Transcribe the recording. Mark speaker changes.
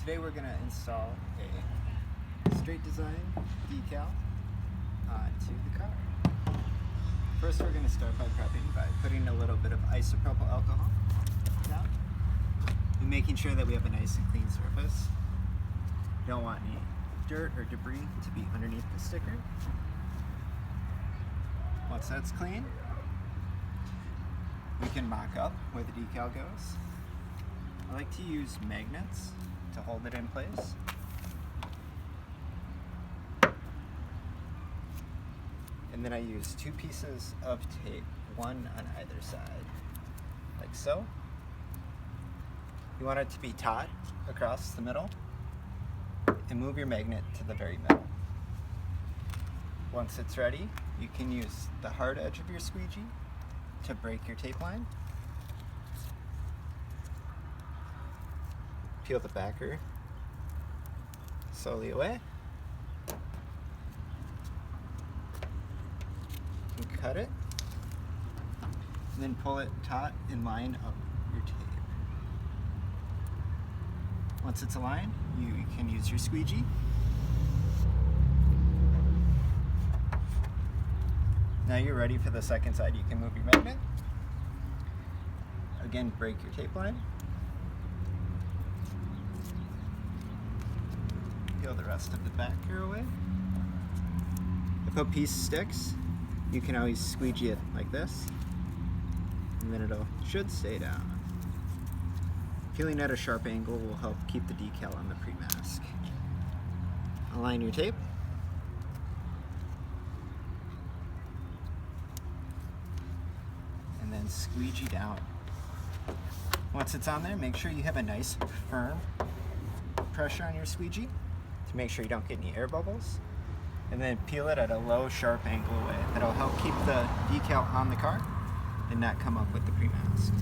Speaker 1: Today we're going to install a Strait-Design decal onto the car. First we're going to start by prepping by putting a little bit of isopropyl alcohol down and making sure that we have a nice and clean surface. You don't want any dirt or debris to be underneath the sticker. Once that's clean, we can mock up where the decal goes. I like to use magnets to hold it in place. And then I use 2 pieces of tape, one on either side, like so. You want it to be taut across the middle, and move your magnet to the very middle. Once it's ready, you can use the hard edge of your squeegee to break your tape line. Peel the backer slowly away. And cut it. And then pull it taut and line up your tape. Once it's aligned, you can use your squeegee. Now you're ready for the second side. You can move your magnet. Again, break your tape line. Peel the rest of the backer away. If a piece sticks, you can always squeegee it like this, and then should stay down. Peeling at a sharp angle will help keep the decal on the pre-mask. Align your tape. And then squeegee down. Once it's on there, make sure you have a nice firm pressure on your squeegee to make sure you don't get any air bubbles. And then peel it at a low, sharp angle away. That'll help keep the decal on the car and not come up with the pre-mask.